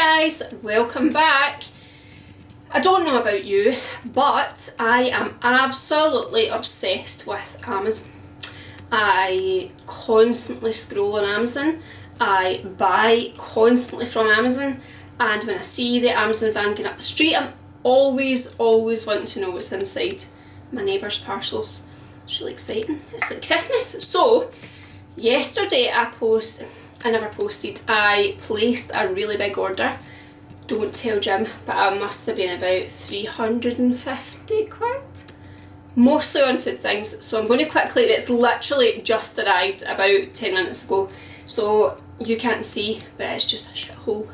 guys, welcome back. I don't know about you, but I am absolutely obsessed with Amazon. I constantly scroll on Amazon, I buy constantly from Amazon, and when I see the Amazon van going up the street, I'm always wanting to know what's inside my neighbour's parcels. It's really exciting. It's like Christmas. So yesterday I placed a really big order. Don't tell Jim, but I must have been about 350 quid. Mostly on food things, so I'm going to quickly, it's literally just arrived about 10 minutes ago, so you can't see, but it's just a shithole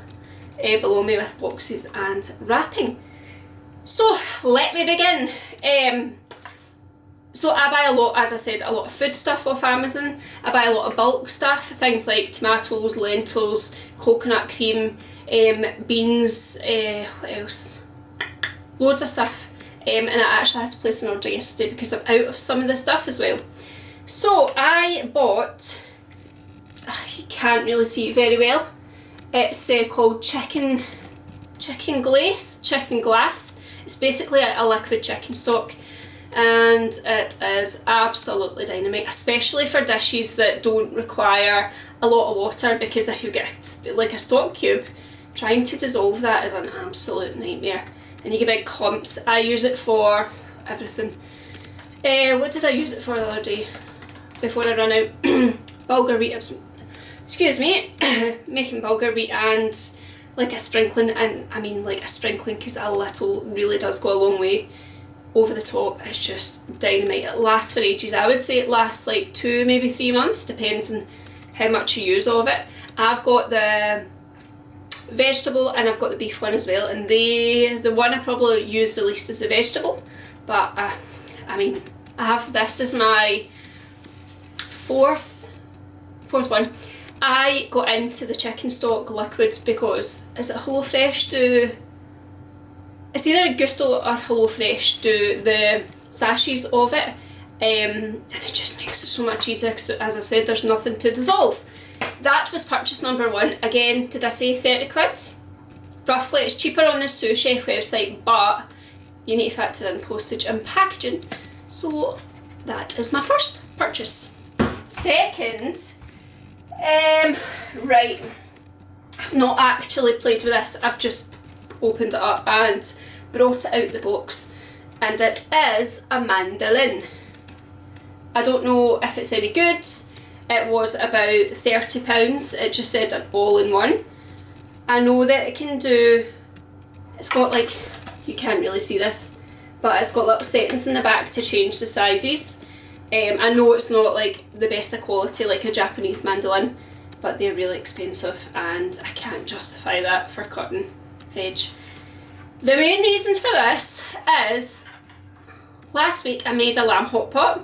below me with boxes and wrapping. So let me begin. So I buy a lot, as I said, a lot of food stuff off Amazon. I buy a lot of bulk stuff, things like tomatoes, lentils, coconut cream, beans, what else? Loads of stuff. And I actually had to place an order yesterday because I'm out of some of the stuff as well. So I bought, you can't really see it very well, it's called chicken glace. It's basically a liquid chicken stock, and it is absolutely dynamite, especially for dishes that don't require a lot of water, because if you get like a stock cube, trying to dissolve that is an absolute nightmare, and you get big clumps. I use it for everything. What did I use it for the other day before I ran out? Bulgur wheat, excuse me, making bulgur wheat and like a sprinkling, and I mean like a sprinkling because a little really does go a long way over the top. It's just dynamite. It lasts for ages. I would say it lasts like 2, maybe 3 months, depends on how much you use of it. I've got the vegetable and I've got the beef one as well, and the one I probably use the least is the vegetable, but I mean, I have this as my fourth one. I got into the chicken stock liquid because, is it HelloFresh it's either Gusto or HelloFresh do the sachets of it, and it just makes it so much easier because, as I said, there's nothing to dissolve. That was purchase number 1. Again, did I say 30 quid? Roughly. It's cheaper on the Sous Chef website, but you need to factor in postage and packaging. So that is my first purchase. Second, right, I've not actually played with this, I've just opened it up and brought it out the box, and it is a mandolin. I don't know if it's any good. It was about £30, it just said an all-in-one. I know that it can do, it's got like, you can't really see this, but it's got little settings in the back to change the sizes. I know it's not like the best of quality like a Japanese mandolin, but they're really expensive and I can't justify that for cutting veg. The main reason for this is, last week I made a lamb hot pot,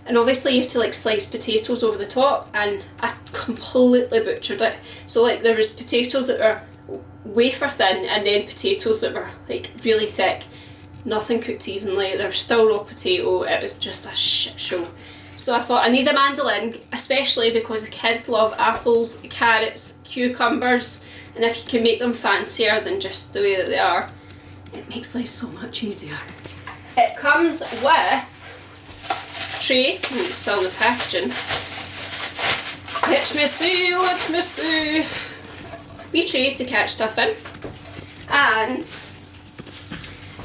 and obviously you have to like slice potatoes over the top, and I completely butchered it. So like there was potatoes that were wafer thin and then potatoes that were like really thick. Nothing cooked evenly, there was still raw potato, it was just a shit show. So I thought I need a mandolin, especially because the kids love apples, carrots, cucumbers, and if you can make them fancier than just the way that they are, it makes life so much easier. It comes with tray, still the packaging. Let me see. Wee tray to catch stuff in, and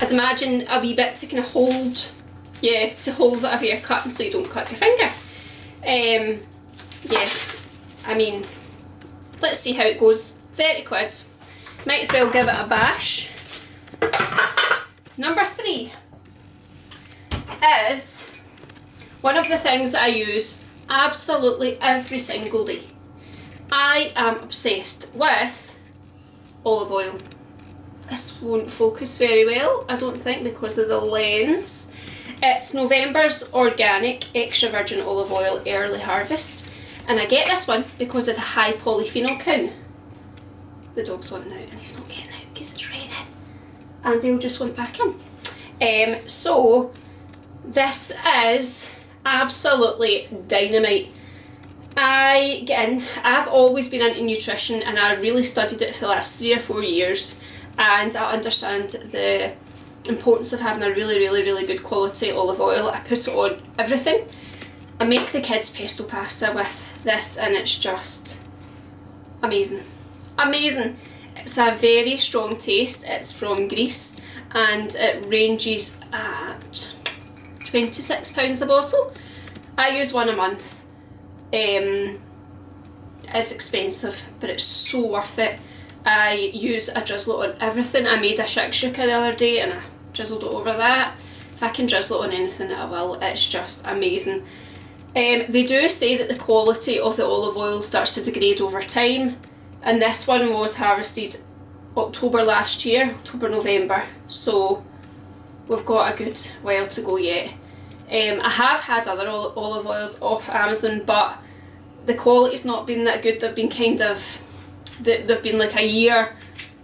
I'd imagine a wee bit to kind of hold, to hold whatever you're cutting so you don't cut your finger. Yeah, I mean, let's see how it goes. 30 quid. Might as well give it a bash. Number 3 is one of the things that I use absolutely every single day. I am obsessed with olive oil. This won't focus very well, I don't think, because of the lens. It's November's organic extra virgin olive oil early harvest, and I get this one because of the high polyphenol count. The dog's wanting out and he's not getting out because it's raining, and he'll just went back in. So this is absolutely dynamite. I've always been into nutrition, and I really studied it for the last 3 or 4 years, and I understand the importance of having a really good quality olive oil. I put it on everything. I make the kids pesto pasta with this, and it's just amazing. Amazing. It's a very strong taste. It's from Greece, and it ranges at £26 a bottle. I use one a month. It's expensive, but it's so worth it. I use a drizzle on everything. I made a shakshuka the other day and I drizzled it over that. If I can drizzle it on anything, I will. It's just amazing. They do say that the quality of the olive oil starts to degrade over time, and this one was harvested October last year, October, November, so we've got a good while to go yet. I have had other olive oils off Amazon, but the quality's not been that good. They've been they've been like a year,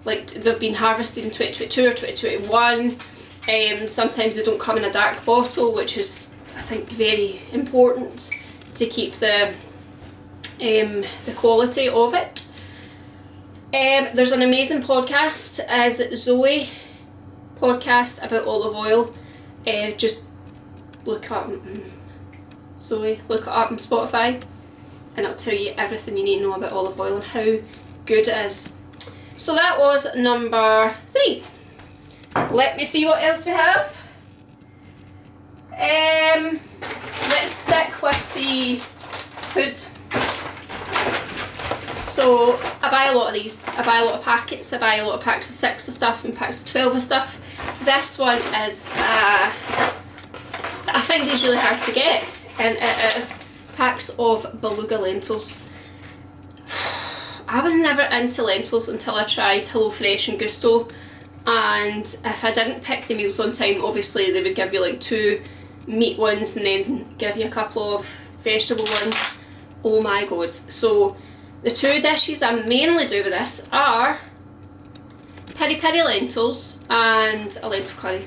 like they've been harvested in 2022 or 2021. Sometimes they don't come in a dark bottle, which is, I think, very important to keep the quality of it. There's an amazing podcast, as Zoe podcast about olive oil. Just look up Zoe, look it up on Spotify, and it'll tell you everything you need to know about olive oil and how good it is. So that was number 3. Let me see what else we have. Let's stick with the food. So I buy a lot of these. I buy a lot of packets. I buy a lot of packs of 6 of stuff and packs of 12 of stuff. This one is I find these really hard to get, and it is packs of beluga lentils. I was never into lentils until I tried HelloFresh and Gusto, and if I didn't pick the meals on time, obviously they would give you like 2 meat ones and then give you a couple of vegetable ones. Oh my god. So the 2 dishes I mainly do with this are peri peri lentils and a lentil curry,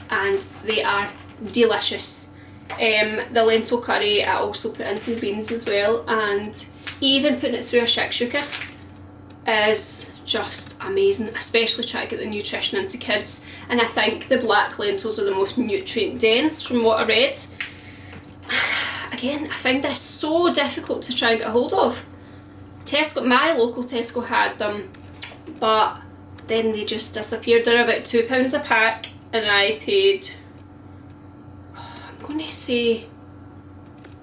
and they are delicious. The lentil curry, I also put in some beans as well, and even putting it through a shakshuka is just amazing, especially trying to get the nutrition into kids. And I think the black lentils are the most nutrient dense from what I read. Again, I find this so difficult to try and get a hold of. Tesco, my local Tesco had them, but then they just disappeared. They're about £2 a pack, and I paid, I'm going to say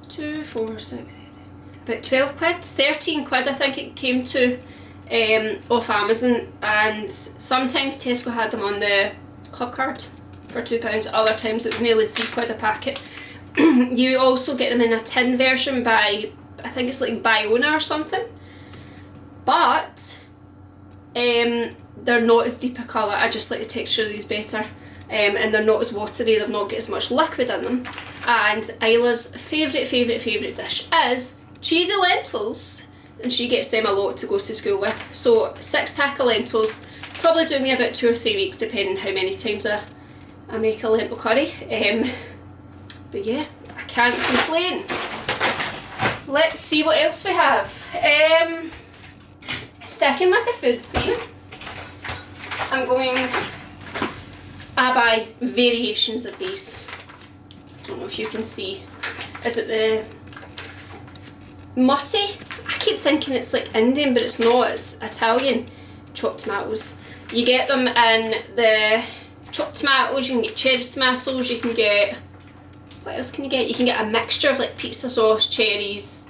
2, 4, 6, 8, about 12 quid, 13 quid I think it came to, off Amazon. And sometimes Tesco had them on the club card for £2, other times it was nearly 3 quid a packet. You also get them in a tin version by, I think it's like Biona or something, but they're not as deep a colour. I just like the texture of these better, and they're not as watery, they've not got as much liquid in them. And Isla's favourite dish is cheesy lentils, and she gets them a lot to go to school with. So 6 pack of lentils probably do me about 2 or 3 weeks, depending how many times I make a lentil curry. But yeah, I can't complain. Let's see what else we have. Sticking with the food theme, I buy variations of these. I don't know if you can see. Is it the MUTTI? I keep thinking it's like Indian, but it's not, it's Italian chopped tomatoes. You get them in the chopped tomatoes, you can get cherry tomatoes, you can get, what else can you get? You can get a mixture of like pizza sauce, cherries,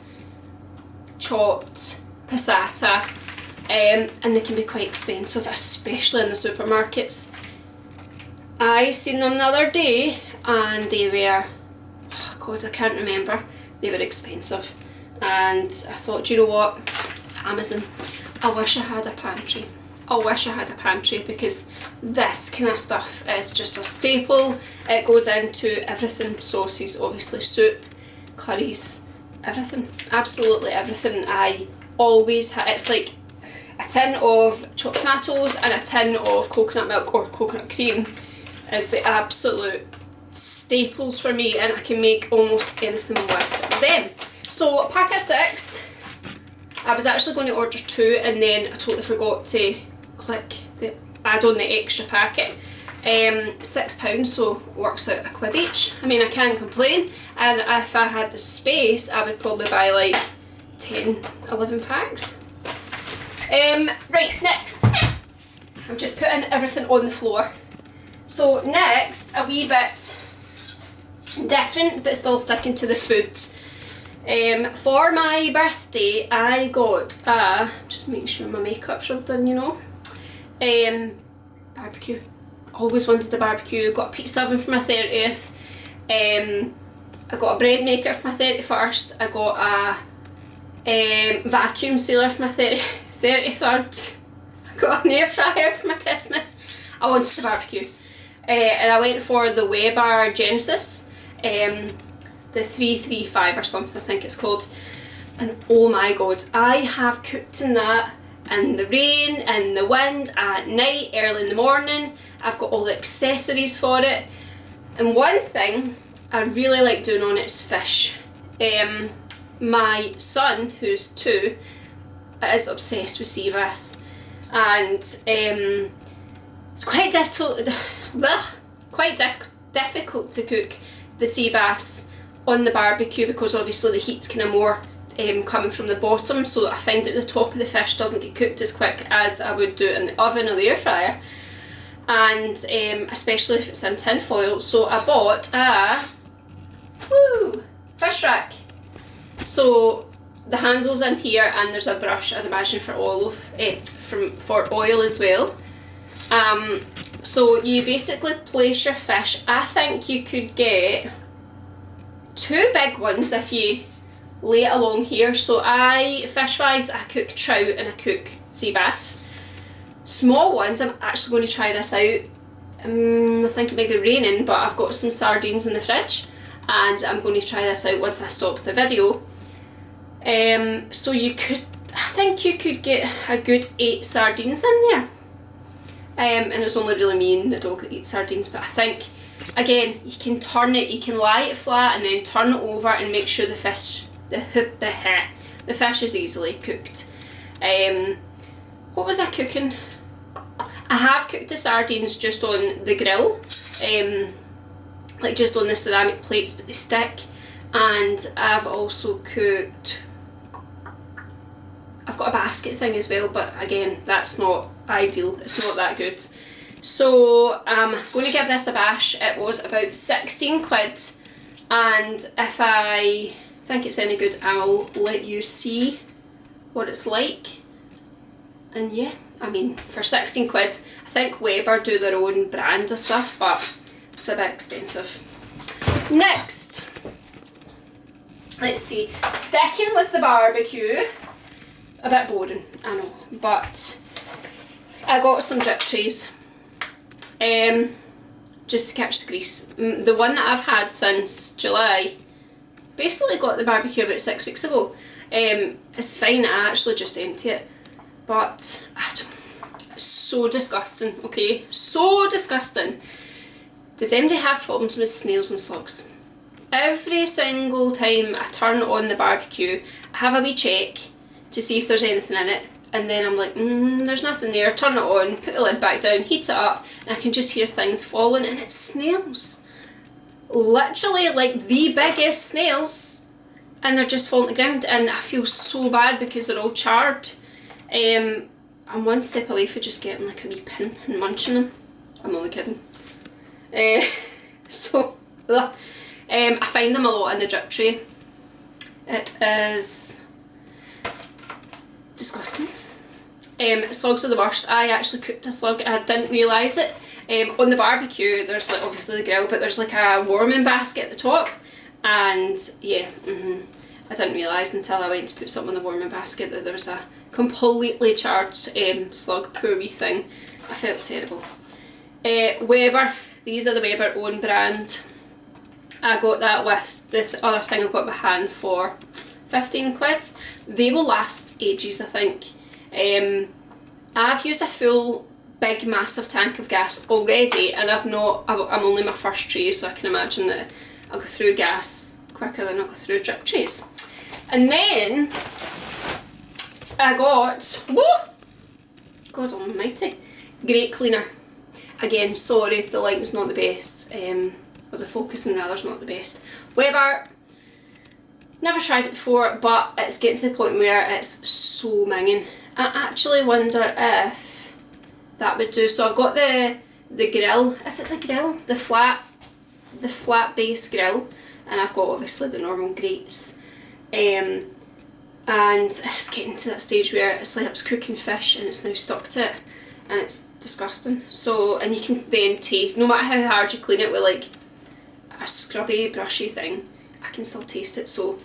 chopped, passata, and they can be quite expensive, especially in the supermarkets. I seen them the other day and they were, oh god, I can't remember, they were expensive. And I thought, you know what, Amazon, I wish I had a pantry. I wish I had a pantry, because this kind of stuff is just a staple. It goes into everything, sauces, obviously, soup, curries, everything, absolutely everything. I always have, it's like a tin of chopped tomatoes and a tin of coconut milk or coconut cream is the absolute staples for me, and I can make almost anything with them. So a pack of 6. I was actually going to order 2 and then I totally forgot to add on the extra packet. £6, so works out £1 each. I mean, I can't complain, and if I had the space I would probably buy like 10, 11 packs. Right, next I'm just putting everything on the floor. So next, a wee bit different but still sticking to the food. For my birthday I got just making sure my makeup's rubbed in, you know, barbecue. Always wanted a barbecue. Got a pizza oven for my 30th. I got a bread maker for my 31st. I got a vacuum sealer for my 33rd. I got an air fryer for my Christmas. I wanted a barbecue. And I went for the Weber Genesis. The 335 or something I think it's called. And oh my god, I have cooked in that in the rain, in the wind, at night, early in the morning. I've got all the accessories for it. And one thing I really like doing on it is fish. My son, who's 2, is obsessed with sea bass. And it's quite difficult to cook the sea bass on the barbecue because obviously the heat's kind of more coming from the bottom, so I find that the top of the fish doesn't get cooked as quick as I would do it in the oven or the air fryer, and especially if it's in tin foil. So I bought a fish rack. So the handle's in here and there's a brush, I'd imagine, for for oil as well. So you basically place your fish. I think you could get 2 big ones if you lay it along here. So fish wise, I cook trout and I cook sea bass. Small ones, I'm actually going to try this out. I think it might be raining, but I've got some sardines in the fridge and I'm going to try this out once I stop the video. So I think you could get a good 8 sardines in there. And it's only really me and the dog that eat sardines, but I think, again, you can turn it, you can lie it flat and then turn it over and make sure the fish is easily cooked. What was I cooking? I have cooked the sardines just on the grill, like just on the ceramic plates, but they stick. And I've also cooked, I've got a basket thing as well, but again, that's not ideal, it's not that good. So I'm going to give this a bash. It was about 16 quid, and if I think it's any good I'll let you see what it's like. And yeah, I mean, for 16 quid, I think Weber do their own brand of stuff, but it's a bit expensive. Next, let's see, sticking with the barbecue, a bit boring, I know, but I got some drip trays, just to catch the grease. The one that I've had since July, basically got the barbecue about 6 weeks ago. It's fine, I actually just empty it, but it's so disgusting, okay, so disgusting. Does anybody have problems with snails and slugs? Every single time I turn on the barbecue, I have a wee check to see if there's anything in it, and then I'm like, there's nothing there, turn it on, put the lid back down, heat it up, and I can just hear things falling, and it's snails. Literally like the biggest snails, and they're just falling to the ground, and I feel so bad because they're all charred. I'm one step away from just getting like a wee pin and munching them. I'm only kidding. I find them a lot in the drip tray. It is disgusting. Slugs are the worst. I actually cooked a slug and I didn't realise it. On the barbecue there's like obviously the grill, but there's like a warming basket at the top, and yeah, I didn't realise until I went to put something in the warming basket that there was a completely charred slug. Poor wee thing. I felt terrible. Weber, these are the Weber own brand. I got that with the other thing I've got in my hand for 15 quid. They will last ages, I think. I've used a full big massive tank of gas already, and I'm only my first tray, so I can imagine that I'll go through gas quicker than I'll go through drip trays. And then I got, whoa, God almighty, grate cleaner. Again, sorry, the lighting's not the best, or the focusing rather is not the best. However, never tried it before, but it's getting to the point where it's so minging. I actually wonder if that would do. So I've got the grill, is it the grill? The flat base grill, and I've got obviously the normal grates. And it's getting to that stage where it's like I was cooking fish and it's now stuck to it, and it's disgusting. So, and you can then taste, no matter how hard you clean it with like a scrubby brushy thing, I can still taste it. So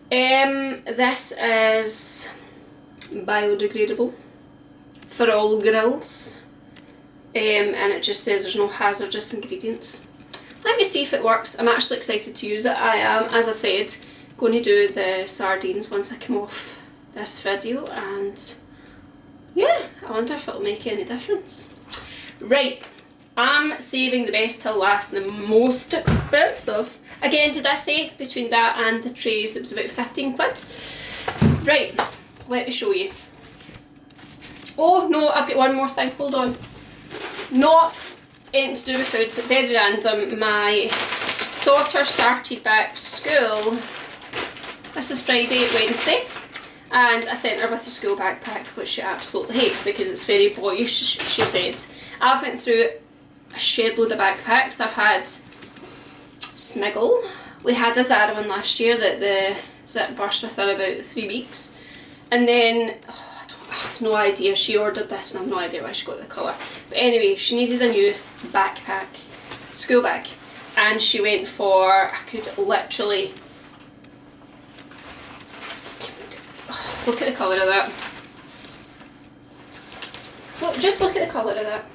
this is biodegradable for all grills, and it just says there's no hazardous ingredients. Let me see if it works. I'm actually excited to use it. I am, as I said, going to do the sardines once I come off this video, and yeah, I wonder if it'll make any difference. Right, I'm saving the best till last and the most expensive. Again, did I say between that and the trays it was about 15 quid? Right, let me show you. Oh no, I've got one more thing, hold on. Not anything to do with food, very random. My daughter started back school, this is Friday, Wednesday, and I sent her with a school backpack, which she absolutely hates because it's very boyish, she said. I've went through a shed load of backpacks. I've had Smiggle, we had a Zara one last year that the zip burst within about 3 weeks, and then I have no idea, she ordered this and I have no idea why she got the colour, but anyway, she needed a new backpack, school bag, and she went for, I could literally, look at the colour of that. Well, just look at the colour of that.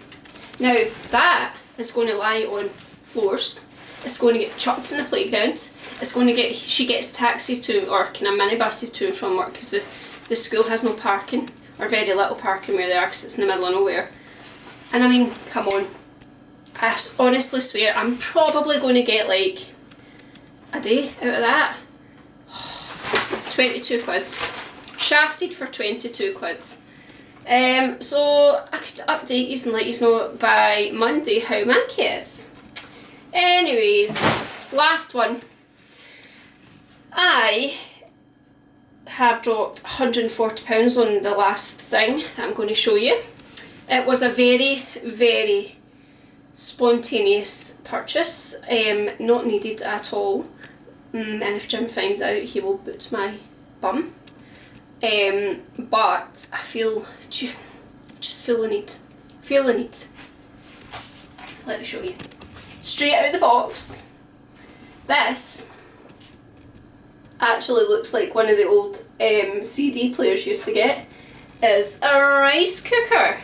Now that is going to lie on floors, it's going to get chucked in the playground, it's going to get, she gets taxis to, or kind of minibuses to and from work, because the school has no parking, or very little parking where they are, because it's in the middle of nowhere. And I mean, come on, I honestly swear I'm probably going to get like a day out of that. 22 quid. Shafted for 22 quid. So I could update you and let you know by Monday how manky it is. Anyways, last one. I have dropped £140 on the last thing that I'm going to show you. It was a very, very spontaneous purchase, not needed at all, and if Jim finds out he will boot my bum. But I just feel the need. Let me show you. Straight out of the box, this actually looks like one of the old CD players used to get, is a rice cooker.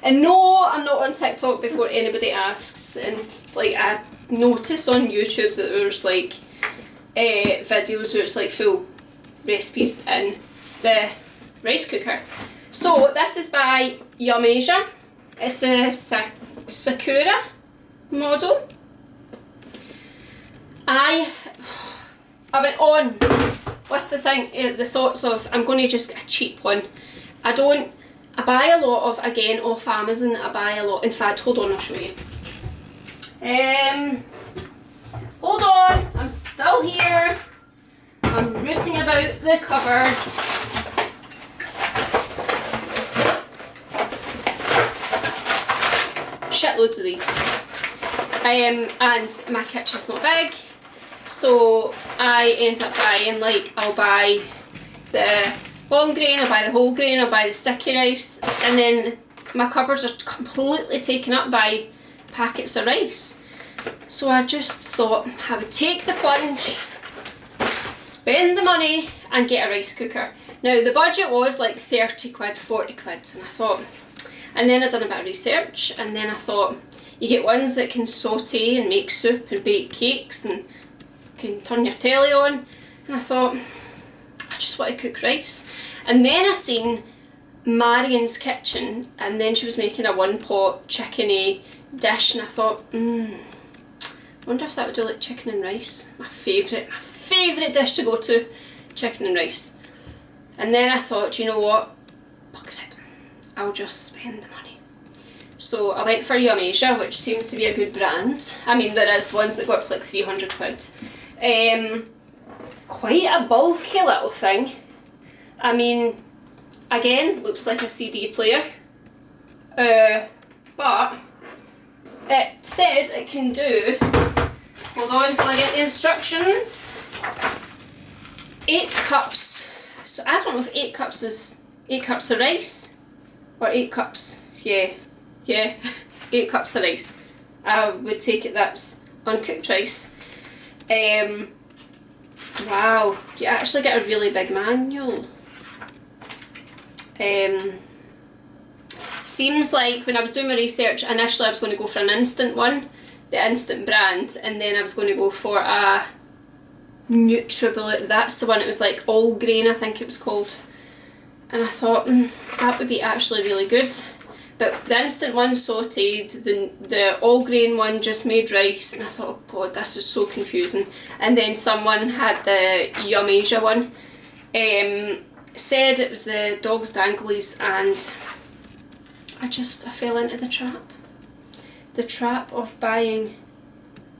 And no, I'm not on TikTok before anybody asks, and like I noticed on YouTube that there's like videos where it's like full recipes in the rice cooker. So this is by Yum Asia. It's a Sakura model. I went on with the thoughts of I'm going to just get a cheap one. I buy a lot of, again, off Amazon. I buy a lot, in fact, hold on, I'll show you. Hold on, I'm still here. I'm rooting about the cupboard. Shitloads of these. And my kitchen's not big, so I end up buying, like, I'll buy the long grain, I'll buy the whole grain, I'll buy the sticky rice, and then my cupboards are completely taken up by packets of rice. So I just thought I would take the plunge, spend the money and get a rice cooker. Now the budget was like 30 quid, 40 quid, and I thought, and then I done a bit of research, and then I thought you get ones that can saute and make soup and bake cakes and can turn your telly on, and I thought I just want to cook rice. And then I seen Marian's kitchen, and then she was making a one pot chickeny dish, and I thought, I wonder if that would do like chicken and rice. My favourite dish to go to, chicken and rice. And then I thought, you know what, bugger it, I'll just spend the money. So I went for Yum Asia, which seems to be a good brand. I mean, there is ones that go up to like 300 quid. Quite a bulky little thing. I mean, again, looks like a CD player. But it says it can do, hold on until I get the instructions, 8 cups. So I don't know if 8 cups is 8 cups of rice or 8 cups, yeah, 8 cups of rice. I would take it that's uncooked rice. Wow, you actually get a really big manual. Seems like when I was doing my research, initially I was going to go for an instant one, the instant brand, and then I was going to go for a Nutribullet, that's the one, it was like all grain I think it was called, and I thought that would be actually really good. But the instant one sautéed, the all grain one just made rice, and I thought, oh god, this is so confusing. And then someone had the Yum Asia one, said it was the dog's danglies, and I fell into the trap of buying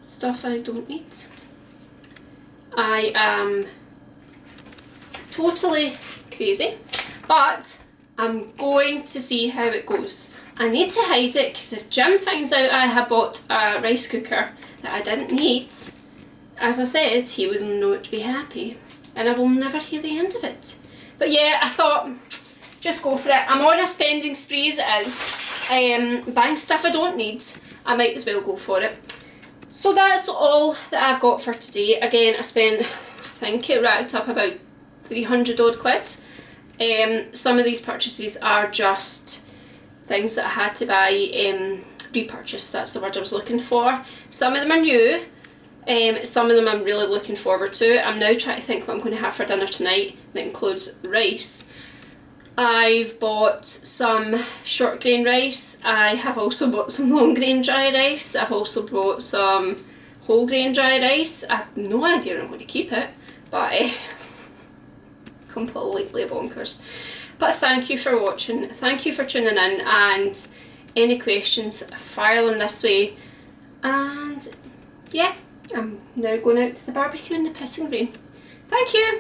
stuff I don't need. I am totally crazy, but I'm going to see how it goes. I need to hide it, because if Jim finds out I have bought a rice cooker that I didn't need, as I said, he would not be happy, and I will never hear the end of it. But yeah, I thought, just go for it. I'm on a spending spree as it is, buying stuff I don't need. I might as well go for it. So that's all that I've got for today. Again, I spent, I think it racked up about 300 odd quid. Some of these purchases are just things that I had to buy, repurchase, that's the word I was looking for. Some of them are new, some of them I'm really looking forward to. I'm now trying to think what I'm going to have for dinner tonight. That includes rice. I've bought some short grain rice. I have also bought some long grain dry rice. I've also bought some whole grain dry rice. I have no idea where I'm going to keep it, but completely bonkers. But thank you for watching, thank you for tuning in, and any questions, fire them this way. And yeah, I'm now going out to the barbecue in the pissing rain. Thank you!